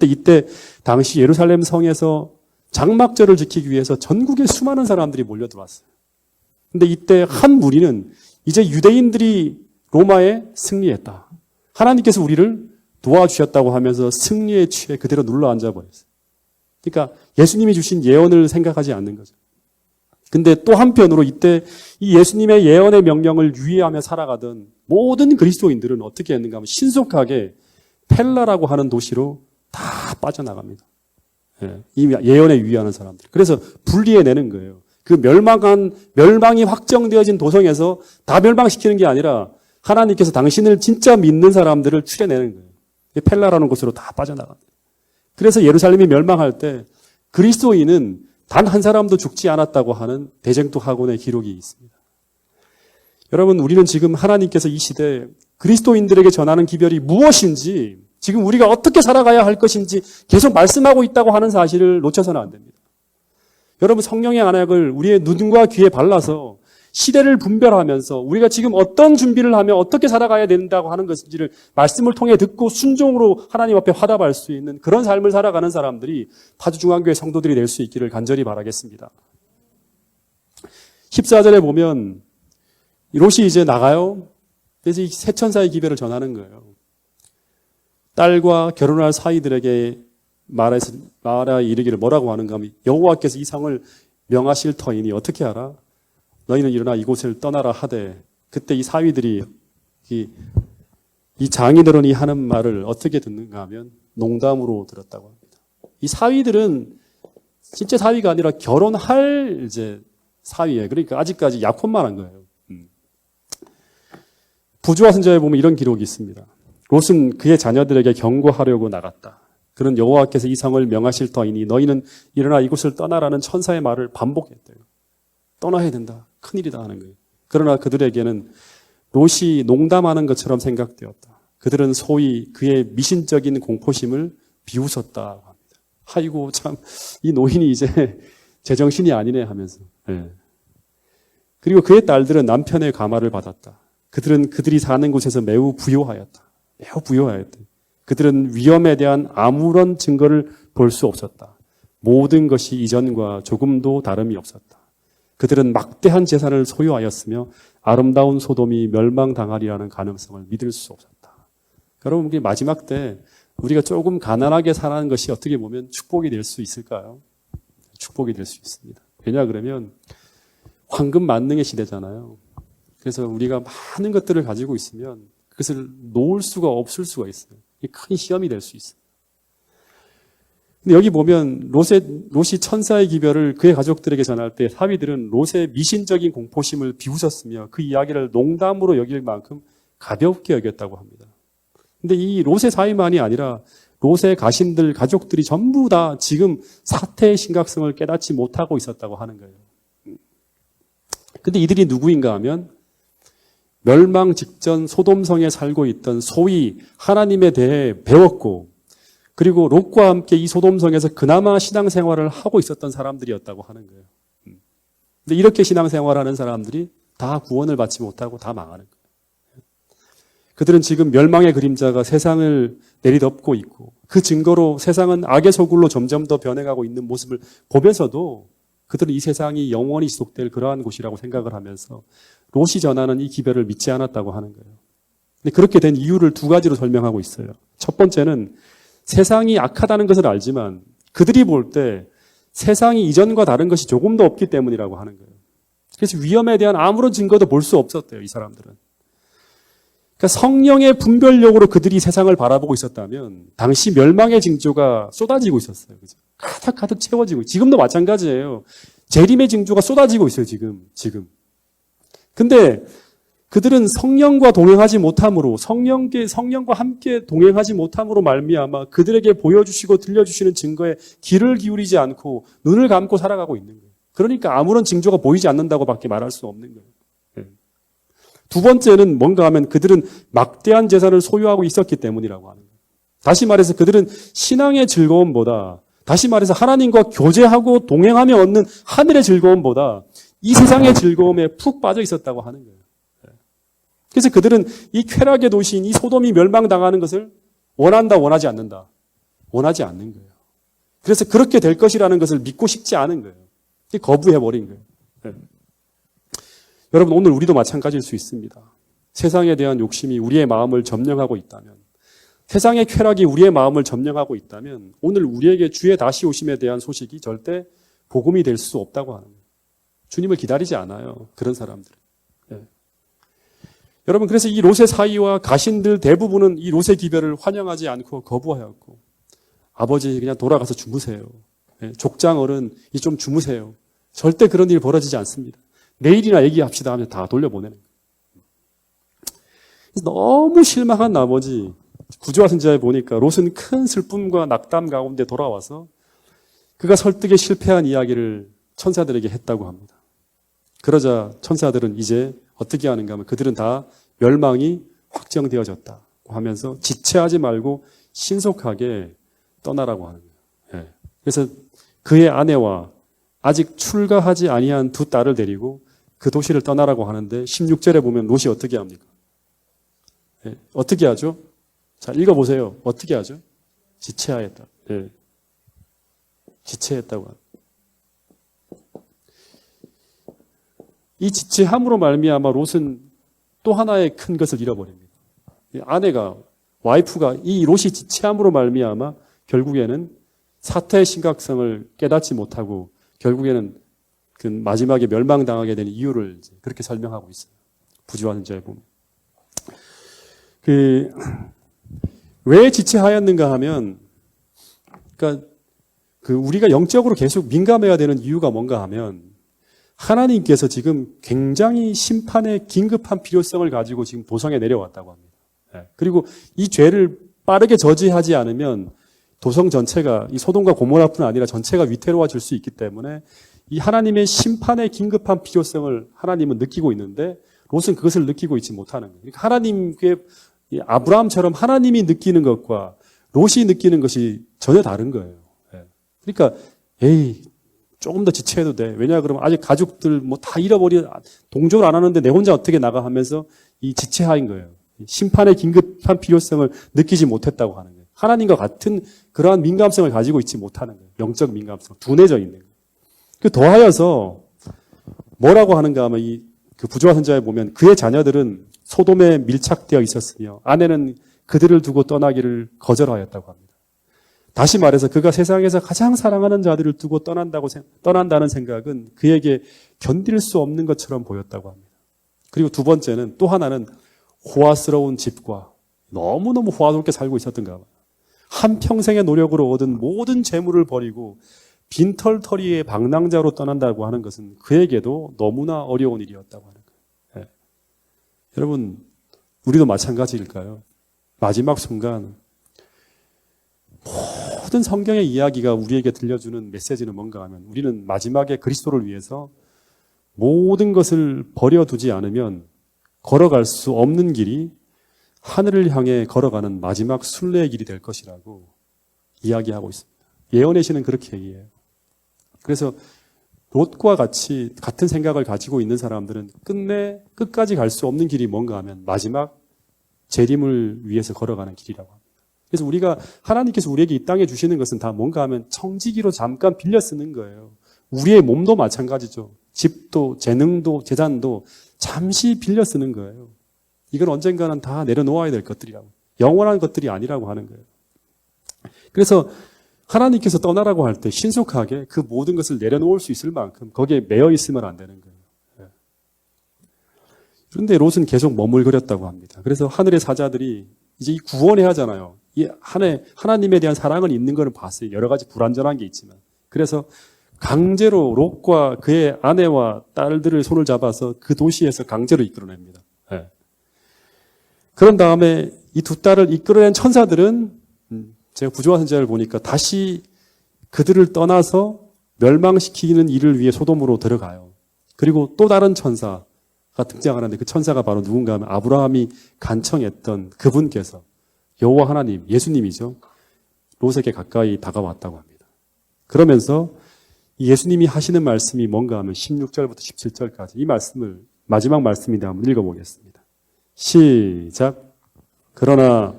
S1: 이때 당시 예루살렘 성에서 장막절을 지키기 위해서 전국에 수많은 사람들이 몰려들어왔어요. 근데 이때 한 무리는 이제 유대인들이 로마에 승리했다. 하나님께서 우리를 도와주셨다고 하면서 승리에 취해 그대로 눌러 앉아버렸어요. 그러니까 예수님이 주신 예언을 생각하지 않는 거죠. 근데 또 한편으로 이때 이 예수님의 예언의 명령을 유의하며 살아가던 모든 그리스도인들은 어떻게 했는가 하면 신속하게 펠라라고 하는 도시로 다 빠져나갑니다. 이 예언에 유의하는 사람들. 그래서 분리해내는 거예요. 그 멸망이 확정되어진 도성에서 다 멸망시키는 게 아니라 하나님께서 당신을 진짜 믿는 사람들을 추려내는 거예요. 펠라라는 곳으로 다 빠져나갑니다. 그래서 예루살렘이 멸망할 때 그리스도인은 단 한 사람도 죽지 않았다고 하는 대쟁투 학원의 기록이 있습니다. 여러분, 우리는 지금 하나님께서 이 시대에 그리스도인들에게 전하는 기별이 무엇인지, 지금 우리가 어떻게 살아가야 할 것인지 계속 말씀하고 있다고 하는 사실을 놓쳐서는 안 됩니다. 여러분, 성령의 안약을 우리의 눈과 귀에 발라서 시대를 분별하면서 우리가 지금 어떤 준비를 하며 어떻게 살아가야 된다고 하는 것인지를 말씀을 통해 듣고 순종으로 하나님 앞에 화답할 수 있는 그런 삶을 살아가는 사람들이 파주중앙교회 성도들이 될 수 있기를 간절히 바라겠습니다. 14절에 보면 롯이 이제 나가요. 그래서 이 세 천사의 기별을 전하는 거예요. 딸과 결혼할 사이들에게 말하 이르기를 뭐라고 하는가 하면 여호와께서 이 성을 명하실 터이니 어떻게 하라? 너희는 일어나 이곳을 떠나라 하되, 그때 이 사위들이 이 장인어른이 하는 말을 어떻게 듣는가 하면 농담으로 들었다고 합니다. 이 사위들은 진짜 사위가 아니라 결혼할 이제 사위예요. 그러니까 아직까지 약혼만 한 거예요. 부조와 선지자에 보면 이런 기록이 있습니다. 롯은 그의 자녀들에게 경고하려고 나갔다. 그는 여호와께서 이 성을 명하실 터이니 너희는 일어나 이곳을 떠나라는 천사의 말을 반복했대요. 떠나야 된다. 큰일이다 하는 거예요. 그러나 그들에게는 롯이 농담하는 것처럼 생각되었다. 그들은 소위 그의 미신적인 공포심을 비웃었다고 합니다. 아이고 참 이 노인이 이제 제정신이 아니네 하면서. 네. 그리고 그의 딸들은 남편의 감화를 받았다. 그들은 그들이 사는 곳에서 매우 부요하였다. 매우 부요하였다. 그들은 위험에 대한 아무런 증거를 볼 수 없었다. 모든 것이 이전과 조금도 다름이 없었다. 그들은 막대한 재산을 소유하였으며 아름다운 소돔이 멸망당하리라는 가능성을 믿을 수 없었다. 여러분, 마지막 때 우리가 조금 가난하게 사는 것이 어떻게 보면 축복이 될 수 있을까요? 축복이 될 수 있습니다. 왜냐 그러면 황금 만능의 시대잖아요. 그래서 우리가 많은 것들을 가지고 있으면 그것을 놓을 수가 없을 수가 있어요. 이게 큰 시험이 될 수 있어요. 근데 여기 보면 롯이 천사의 기별을 그의 가족들에게 전할 때 사위들은 롯의 미신적인 공포심을 비웃었으며 그 이야기를 농담으로 여길 만큼 가볍게 여겼다고 합니다. 근데 이 롯의 사위만이 아니라 롯의 가신들, 가족들이 전부 다 지금 사태의 심각성을 깨닫지 못하고 있었다고 하는 거예요. 근데 이들이 누구인가 하면 멸망 직전 소돔성에 살고 있던 소위 하나님에 대해 배웠고, 그리고 롯과 함께 이 소돔성에서 그나마 신앙생활을 하고 있었던 사람들이었다고 하는 거예요. 근데 이렇게 신앙생활하는 사람들이 다 구원을 받지 못하고 다 망하는 거예요. 그들은 지금 멸망의 그림자가 세상을 내리덮고 있고, 그 증거로 세상은 악의 소굴로 점점 더 변해가고 있는 모습을 보면서도 그들은 이 세상이 영원히 지속될 그러한 곳이라고 생각을 하면서 롯이 전하는 이 기별을 믿지 않았다고 하는 거예요. 근데 그렇게 된 이유를 두 가지로 설명하고 있어요. 첫 번째는 세상이 악하다는 것을 알지만 그들이 볼 때 세상이 이전과 다른 것이 조금도 없기 때문이라고 하는 거예요. 그래서 위험에 대한 아무런 증거도 볼 수 없었대요, 이 사람들은. 그러니까 성령의 분별력으로 그들이 세상을 바라보고 있었다면 당시 멸망의 징조가 쏟아지고 있었어요. 그죠? 가득 채워지고, 지금도 마찬가지예요. 재림의 징조가 쏟아지고 있어요, 지금. 근데 그들은 성령과 동행하지 못함으로, 성령과 함께 동행하지 못함으로 말미암아 그들에게 보여주시고 들려주시는 증거에 귀를 기울이지 않고 눈을 감고 살아가고 있는 거예요. 그러니까 아무런 징조가 보이지 않는다고 밖에 말할 수 없는 거예요. 네. 두 번째는 뭔가 하면 그들은 막대한 재산을 소유하고 있었기 때문이라고 하는 거예요. 다시 말해서 그들은 신앙의 즐거움보다, 다시 말해서 하나님과 교제하고 동행하며 얻는 하늘의 즐거움보다 이 세상의 즐거움에 푹 빠져 있었다고 하는 거예요. 그래서 그들은 이 쾌락의 도시인 이 소돔이 멸망당하는 것을 원한다, 원하지 않는다. 원하지 않는 거예요. 그래서 그렇게 될 것이라는 것을 믿고 싶지 않은 거예요. 거부해버린 거예요. 네. 여러분, 오늘 우리도 마찬가지일 수 있습니다. 세상에 대한 욕심이 우리의 마음을 점령하고 있다면, 세상의 쾌락이 우리의 마음을 점령하고 있다면 오늘 우리에게 주의 다시 오심에 대한 소식이 절대 복음이 될 수 없다고 하는 거예요. 주님을 기다리지 않아요, 그런 사람들은. 네. 여러분, 그래서 이 롯의 사위와 가신들 대부분은 이 롯의 기별을 환영하지 않고 거부하였고, 아버지 그냥 돌아가서 주무세요. 네. 족장 어른 좀 주무세요. 절대 그런 일이 벌어지지 않습니다. 내일이나 얘기합시다 하면 다 돌려보내는 거예요. 너무 실망한 나머지 구조화 선지자에 보니까 롯은 큰 슬픔과 낙담 가운데 돌아와서 그가 설득에 실패한 이야기를 천사들에게 했다고 합니다. 그러자 천사들은 이제 어떻게 하는가 하면 그들은 다 멸망이 확정되어졌다고 하면서 지체하지 말고 신속하게 떠나라고 하는 거예요. 예. 그래서 그의 아내와 아직 출가하지 아니한 두 딸을 데리고 그 도시를 떠나라고 하는데 16절에 보면 롯이 어떻게 합니까? 예. 어떻게 하죠? 자, 읽어보세요. 어떻게 하죠? 지체하였다. 예. 지체했다고 합니다. 이 지체함으로 말미암아 롯은 또 하나의 큰 것을 잃어버립니다. 아내가 와이프가 이 롯이 지체함으로 말미암아 결국에는 사태의 심각성을 깨닫지 못하고 결국에는 그 마지막에 멸망당하게 되는 이유를 그렇게 설명하고 있어요. 부지화 선지자에 보면. 왜 지체하였는가 하면, 그러니까 우리가 영적으로 계속 민감해야 되는 이유가 뭔가 하면, 하나님께서 지금 굉장히 심판의 긴급한 필요성을 가지고 지금 도성에 내려왔다고 합니다. 그리고 이 죄를 빠르게 저지하지 않으면 도성 전체가 이 소돔과 고모라뿐 아니라 전체가 위태로워질 수 있기 때문에 이 하나님의 심판의 긴급한 필요성을 하나님은 느끼고 있는데 롯은 그것을 느끼고 있지 못하는 거예요. 그러니까 하나님께 아브라함처럼 하나님이 느끼는 것과 롯이 느끼는 것이 전혀 다른 거예요. 그러니까 조금 더 지체해도 돼. 왜냐 그러면 아직 가족들 뭐 다 동조를 안 하는데 내 혼자 어떻게 나가 하면서 이 지체하인 거예요. 심판의 긴급한 필요성을 느끼지 못했다고 하는 거예요. 하나님과 같은 그러한 민감성을 가지고 있지 못하는 거예요. 영적 민감성, 둔해져 있는 거예요. 그 더하여서 뭐라고 하는가 하면 그 부조화 선지자에 보면 그의 자녀들은 소돔에 밀착되어 있었으며 아내는 그들을 두고 떠나기를 거절하였다고 합니다. 다시 말해서 그가 세상에서 가장 사랑하는 자들을 두고 떠난다는 생각은 그에게 견딜 수 없는 것처럼 보였다고 합니다. 그리고 두 번째는 또 하나는 호화스러운 집과 너무너무 호화롭게 살고 있었던가 봐요. 한평생의 노력으로 얻은 모든 재물을 버리고 빈털터리의 방랑자로 떠난다고 하는 것은 그에게도 너무나 어려운 일이었다고 하는 거예요. 여러분, 우리도 마찬가지일까요? 마지막 순간 모든 성경의 이야기가 우리에게 들려주는 메시지는 뭔가 하면 우리는 마지막에 그리스도를 위해서 모든 것을 버려두지 않으면 걸어갈 수 없는 길이 하늘을 향해 걸어가는 마지막 순례의 길이 될 것이라고 이야기하고 있습니다. 예언의 시는 그렇게 얘기해요. 그래서 롯과 같은 생각을 가지고 있는 사람들은 끝까지 갈 수 없는 길이 뭔가 하면 마지막 재림을 위해서 걸어가는 길이라고 합니다. 그래서 하나님께서 우리에게 이 땅에 주시는 것은 다 뭔가 하면 청지기로 잠깐 빌려 쓰는 거예요. 우리의 몸도 마찬가지죠. 집도, 재능도, 재산도 잠시 빌려 쓰는 거예요. 이건 언젠가는 다 내려놓아야 될 것들이라고. 영원한 것들이 아니라고 하는 거예요. 그래서 하나님께서 떠나라고 할 때 신속하게 그 모든 것을 내려놓을 수 있을 만큼 거기에 매여 있으면 안 되는 거예요. 그런데 롯은 계속 머물거렸다고 합니다. 그래서 하늘의 사자들이 이제 이 구원해야 하잖아요. 이 하나님에 대한 사랑은 있는 거는 봤어요. 여러 가지 불완전한 게 있지만. 그래서 강제로 롯과 그의 아내와 딸들을 손을 잡아서 그 도시에서 강제로 이끌어냅니다. 그런 다음에 이 두 딸을 이끌어낸 천사들은 제가 부조화 선지자를 보니까 다시 그들을 떠나서 멸망시키는 일을 위해 소돔으로 들어가요. 그리고 또 다른 천사가 등장하는데 그 천사가 바로 누군가 하면 아브라함이 간청했던 그분께서 여호와 하나님, 예수님이죠. 롯에게 가까이 다가왔다고 합니다. 그러면서 예수님이 하시는 말씀이 뭔가 하면 16절부터 17절까지 이 말씀을 마지막 말씀인데 한번 읽어보겠습니다. 시작. 그러나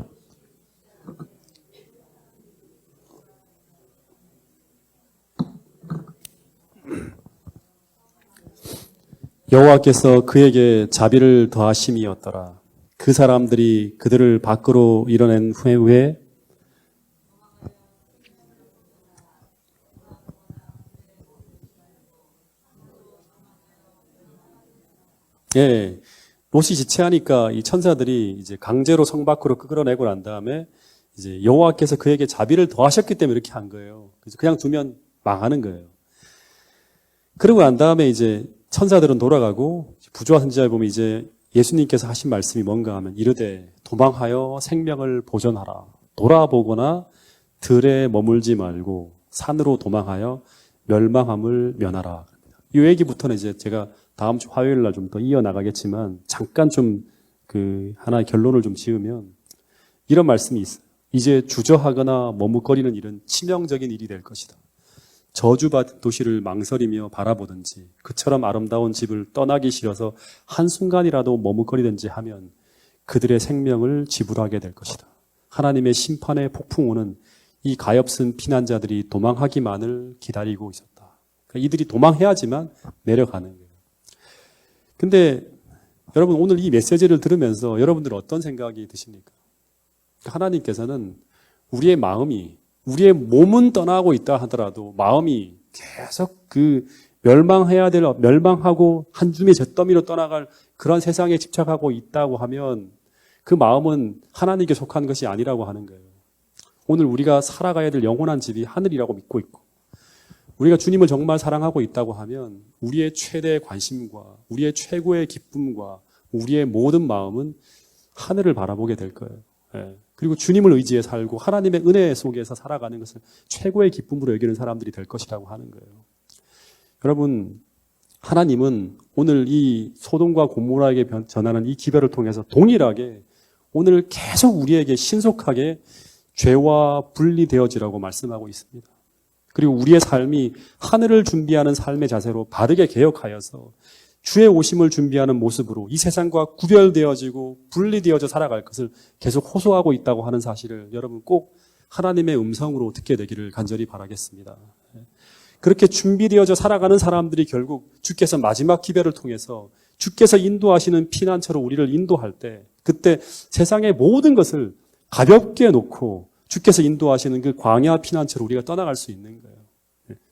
S1: 여호와께서 그에게 자비를 더하심이었더라. 그 사람들이 그들을 밖으로 이뤄낸 후에 롯이 지체하니까 이 천사들이 이제 강제로 성 밖으로 끌어내고 난 다음에 이제 여호와께서 그에게 자비를 더하셨기 때문에 이렇게 한 거예요. 그래서 그냥 두면 망하는 거예요. 그러고 난 다음에 이제 천사들은 돌아가고 부조와 선지자에 보면 이제 예수님께서 하신 말씀이 뭔가 하면 이르되 도망하여 생명을 보존하라. 돌아보거나 들에 머물지 말고 산으로 도망하여 멸망함을 면하라. 이 얘기부터는 이제 제가 다음 주 화요일 날 좀 더 이어나가겠지만 잠깐 좀 하나의 결론을 좀 지으면 이런 말씀이 있어요. 이제 주저하거나 머뭇거리는 일은 치명적인 일이 될 것이다. 저주받은 도시를 망설이며 바라보든지 그처럼 아름다운 집을 떠나기 싫어서 한순간이라도 머뭇거리든지 하면 그들의 생명을 지불하게 될 것이다. 하나님의 심판의 폭풍 오는 이 가엾은 피난자들이 도망하기만을 기다리고 있었다. 그러니까 이들이 도망해야지만 내려가는 거예요. 근데 여러분 오늘 이 메시지를 들으면서 여러분들은 어떤 생각이 드십니까? 하나님께서는 우리의 마음이 우리의 몸은 떠나고 있다 하더라도 마음이 계속 멸망하고 한 줌의 잿더미로 떠나갈 그런 세상에 집착하고 있다고 하면 그 마음은 하나님께 속한 것이 아니라고 하는 거예요. 오늘 우리가 살아가야 될 영원한 집이 하늘이라고 믿고 있고 우리가 주님을 정말 사랑하고 있다고 하면 우리의 최대의 관심과 우리의 최고의 기쁨과 우리의 모든 마음은 하늘을 바라보게 될 거예요. 그리고 주님을 의지해 살고 하나님의 은혜 속에서 살아가는 것을 최고의 기쁨으로 여기는 사람들이 될 것이라고 하는 거예요. 여러분, 하나님은 오늘 이 소돔과 고모라에게 전하는 이 기별을 통해서 동일하게 오늘 계속 우리에게 신속하게 죄와 분리되어지라고 말씀하고 있습니다. 그리고 우리의 삶이 하늘을 준비하는 삶의 자세로 바르게 개혁하여서 주의 오심을 준비하는 모습으로 이 세상과 구별되어지고 분리되어져 살아갈 것을 계속 호소하고 있다고 하는 사실을 여러분 꼭 하나님의 음성으로 듣게 되기를 간절히 바라겠습니다. 그렇게 준비되어져 살아가는 사람들이 결국 주께서 마지막 기별을 통해서 주께서 인도하시는 피난처로 우리를 인도할 때 그때 세상의 모든 것을 가볍게 놓고 주께서 인도하시는 그 광야 피난처로 우리가 떠나갈 수 있는 거예요.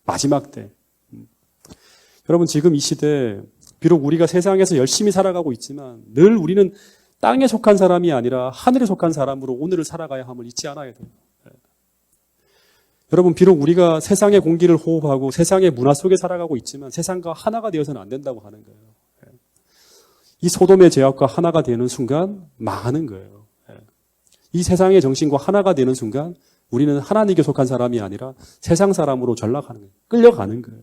S1: 마지막 때. 여러분 지금 이 시대 비록 우리가 세상에서 열심히 살아가고 있지만 늘 우리는 땅에 속한 사람이 아니라 하늘에 속한 사람으로 오늘을 살아가야 함을 잊지 않아야 돼요. 여러분 비록 우리가 세상의 공기를 호흡하고 세상의 문화 속에 살아가고 있지만 세상과 하나가 되어서는 안 된다고 하는 거예요. 이 소돔의 죄악과 하나가 되는 순간 망하는 거예요. 이 세상의 정신과 하나가 되는 순간 우리는 하나님께 속한 사람이 아니라 세상 사람으로 전락하는 거예요. 끌려가는 거예요.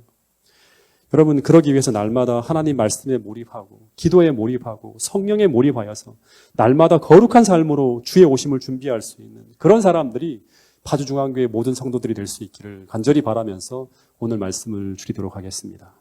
S1: 여러분 그러기 위해서 날마다 하나님 말씀에 몰입하고 기도에 몰입하고 성령에 몰입하여서 날마다 거룩한 삶으로 주의 오심을 준비할 수 있는 그런 사람들이 파주중앙교회 모든 성도들이 될 수 있기를 간절히 바라면서 오늘 말씀을 드리도록 하겠습니다.